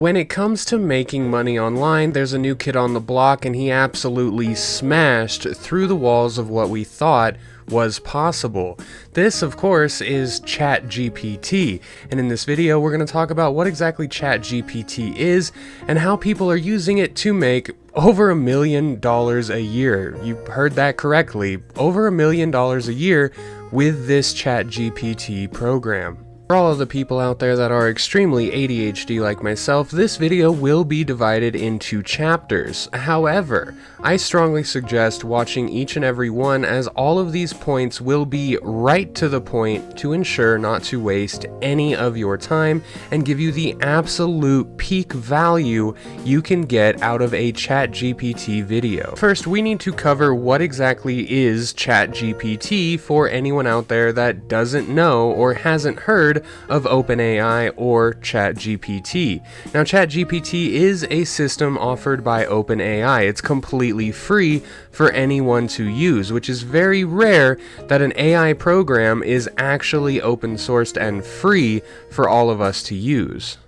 When it comes to making money online, there's a new kid on the block and he absolutely smashed through the walls of what we thought was possible. This, of course, is ChatGPT, and in this video we're going to talk about what exactly ChatGPT is and how people are using it to make over $1 million a year. You heard that correctly, over $1 million a year with this ChatGPT program. For all of the people out there that are extremely ADHD like myself, this video will be divided into chapters. However, I strongly suggest watching each and every one, as all of these points will be right to the point to ensure not to waste any of your time and give you the absolute peak value you can get out of a ChatGPT video. First, we need to cover what exactly is ChatGPT for anyone out there that doesn't know or hasn't heard of OpenAI or ChatGPT. Now, ChatGPT is a system offered by OpenAI. It's completely free for anyone to use, which is very rare that an AI program is actually open sourced and free for all of us to use.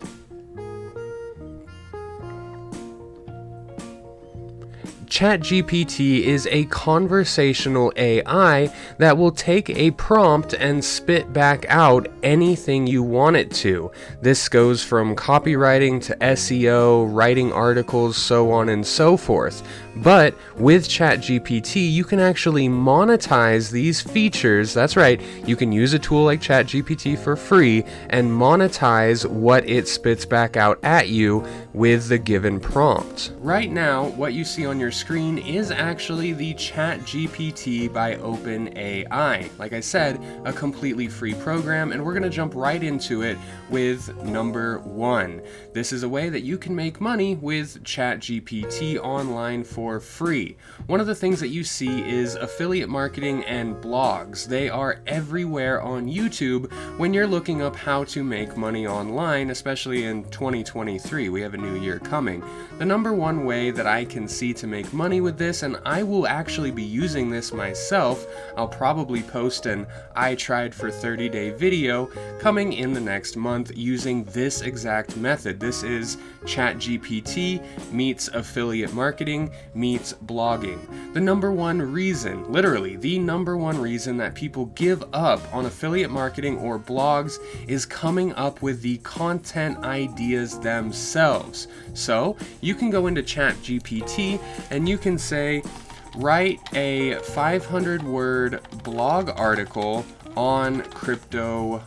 ChatGPT is a conversational AI that will take a prompt and spit back out anything you want it to. This goes from copywriting to SEO, writing articles, so on and so forth. But with ChatGPT, you can actually monetize these features. That's right, you can use a tool like ChatGPT for free and monetize what it spits back out at you with the given prompt. Right now, what you see on your screen is actually the ChatGPT by OpenAI. Like I said, a completely free program, and we're going to jump right into it with number one. This is a way that you can make money with ChatGPT online for free. One of the things that you see is affiliate marketing and blogs. They are everywhere on YouTube when you're looking up how to make money online, especially in 2023. We have a new year coming. The number one way that I can see to make money with this, and I will actually be using this myself, I'll probably post an I tried for 30-day video coming in the next month using this exact method. This is ChatGPT meets affiliate marketing meets blogging. The number one reason, literally the number one reason that people give up on affiliate marketing or blogs is coming up with the content ideas themselves. So you can go into ChatGPT and you can say, write a 500-word blog article on crypto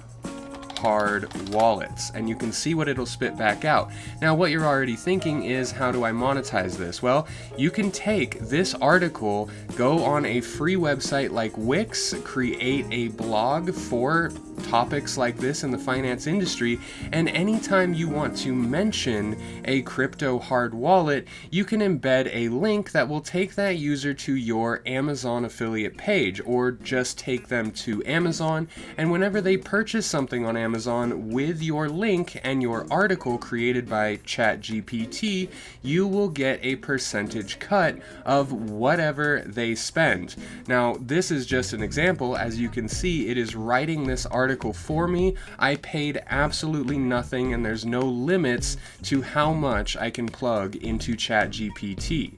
hard wallets, and you can see what it'll spit back out. Now, what you're already thinking is, how do I monetize this? Well, you can take this article, go on a free website like Wix, create a blog for topics like this in the finance industry, and anytime you want to mention a crypto hard wallet, you can embed a link that will take that user to your Amazon affiliate page, or just take them to Amazon, and whenever they purchase something on Amazon with your link and your article created by ChatGPT, you will get a percentage cut of whatever they spend. Now, this is just an example. As you can see, it is writing this article for me. I paid absolutely nothing, and there's no limits to how much I can plug into ChatGPT.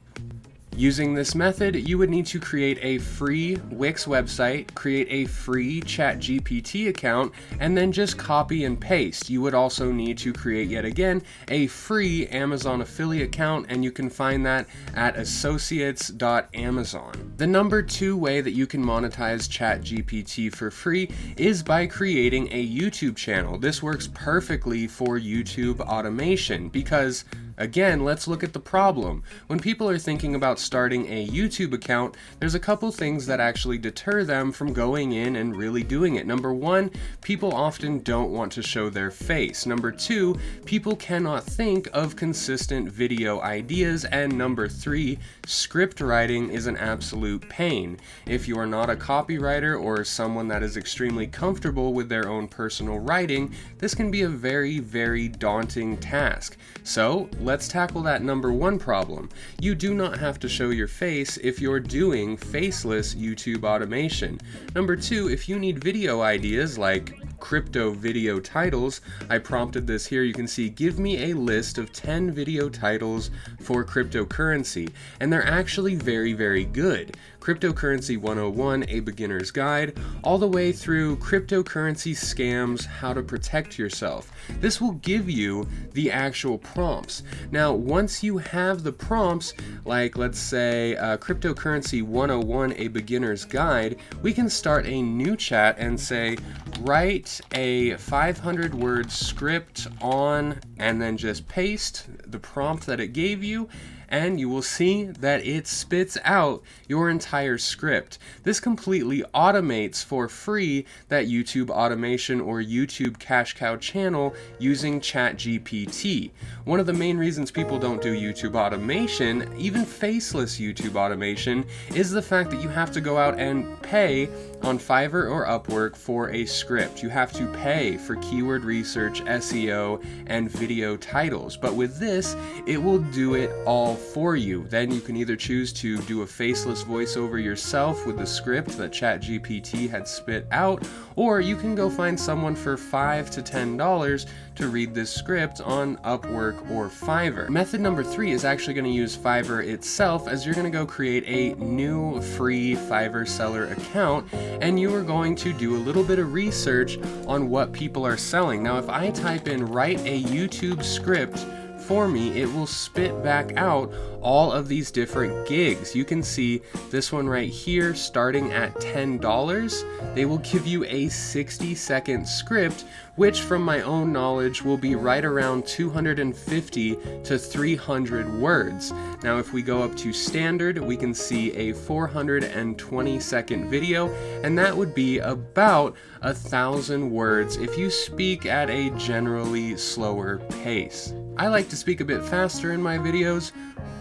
Using this method, you would need to create a free Wix website, create a free ChatGPT account, and then just copy and paste. You would also need to create, yet again, a free Amazon affiliate account, and you can find that at associates.amazon. The number two way that you can monetize ChatGPT for free is by creating a YouTube channel. This works perfectly for YouTube automation because, again, let's look at the problem. When people are thinking about starting a YouTube account, there's a couple things that actually deter them from going in and really doing it. Number one, people often don't want to show their face. Number two, people cannot think of consistent video ideas. And number three, script writing is an absolute pain. If you are not a copywriter or someone that is extremely comfortable with their own personal writing, this can be a very, very daunting task. So let's tackle that number one problem. You do not have to show your face if you're doing faceless YouTube automation. Number two, if you need video ideas like crypto video titles. I prompted this here. You can see, give me a list of 10 video titles for cryptocurrency. And they're actually very, very good. Cryptocurrency 101, A Beginner's Guide, all the way through cryptocurrency scams, how to protect yourself. This will give you the actual prompts. Now, once you have the prompts, like let's say Cryptocurrency 101, A Beginner's Guide, we can start a new chat and say, write a 500-word script on, and then just paste the prompt that it gave you, and you will see that it spits out your entire script. This completely automates for free that YouTube automation or YouTube cash cow channel using ChatGPT. One of the main reasons people don't do YouTube automation, even faceless YouTube automation, is the fact that you have to go out and pay on Fiverr or Upwork for a script. You have to pay for keyword research, SEO, and video titles. But with this, it will do it all for you. Then you can either choose to do a faceless voiceover yourself with the script that ChatGPT had spit out, or you can go find someone for $5 to $10 to read this script on Upwork or Fiverr. Method number 3 is actually going to use Fiverr itself, as you're going to go create a new free Fiverr seller account, and you are going to do a little bit of research on what people are selling. Now, if I type in write a YouTube script for me, it will spit back out all of these different gigs. You can see this one right here starting at $10. They will give you a 60-second script, which from my own knowledge will be right around 250 to 300 words. Now if we go up to standard, we can see a 420-second video, and that would be about 1,000 words if you speak at a generally slower pace. I like to speak a bit faster in my videos,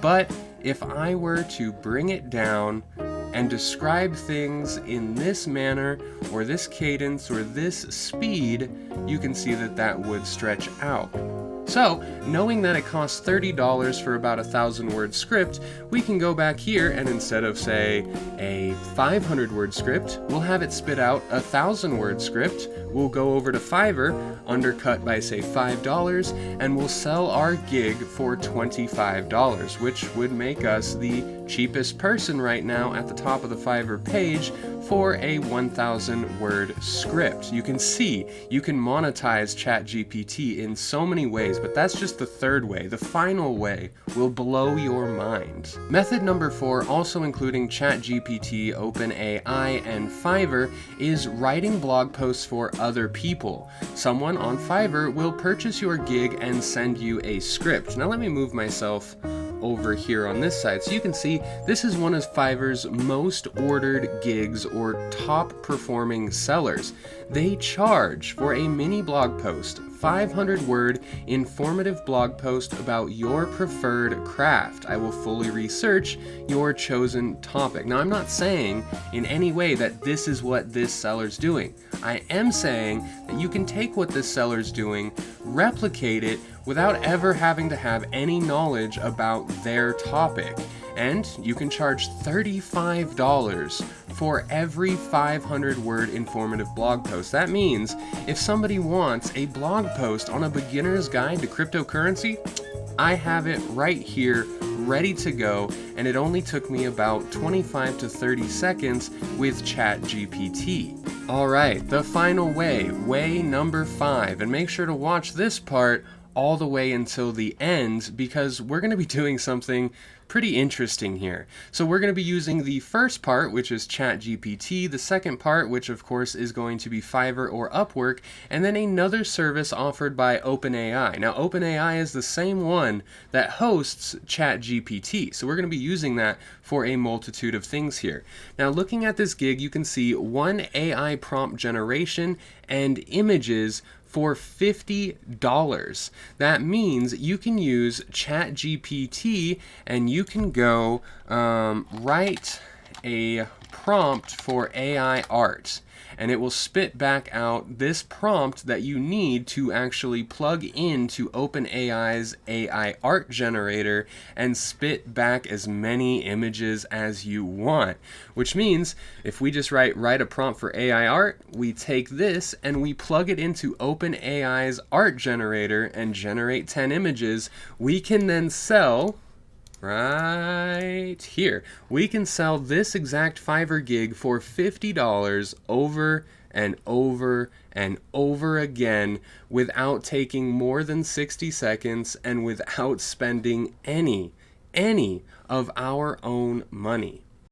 but if I were to bring it down and describe things in this manner, or this cadence, or this speed, you can see that that would stretch out. So, knowing that it costs $30 for about 1,000-word script, we can go back here and instead of, say, a 500-word script, we'll have it spit out a 1,000-word script. We'll go over to Fiverr, undercut by, say, $5, and we'll sell our gig for $25, which would make us the cheapest person right now at the top of the Fiverr page for a 1,000-word script. You can see you can monetize ChatGPT in so many ways, but that's just the third way. The final way will blow your mind. Method number 4, also including ChatGPT, OpenAI, and Fiverr, is writing blog posts for other people. Someone on Fiverr will purchase your gig and send you a script. Now let me move myself over here on this side so you can see this is one of Fiverr's most ordered gigs or top performing sellers. They charge for a mini blog post, 500-word informative blog post about your preferred craft. I will fully research your chosen topic. Now, I'm not saying in any way that this is what this seller's doing. I am saying that you can take what this seller's doing, replicate it without ever having to have any knowledge about their topic. And you can charge $35 for every 500-word informative blog post. That means if somebody wants a blog post on a beginner's guide to cryptocurrency, I have it right here, ready to go, and it only took me about 25 to 30 seconds with ChatGPT. All right, the final way number 5, and make sure to watch this part all the way until the end, because we're going to be doing something pretty interesting here. So we're going to be using the first part, which is ChatGPT, the second part, which of course is going to be Fiverr or Upwork, and then another service offered by OpenAI. Now OpenAI is the same one that hosts ChatGPT, so we're going to be using that for a multitude of things here. Now looking at this gig, you can see one AI prompt generation and images for $50. That means you can use ChatGPT and you can go write a prompt for AI art, and it will spit back out this prompt that you need to actually plug into OpenAI's AI art generator and spit back as many images as you want. Which means if we just write a prompt for AI art, we take this and we plug it into OpenAI's art generator and generate 10 images, we can then sell right here. We can sell this exact Fiverr gig for $50 over and over and over again without taking more than 60 seconds and without spending any of our own money.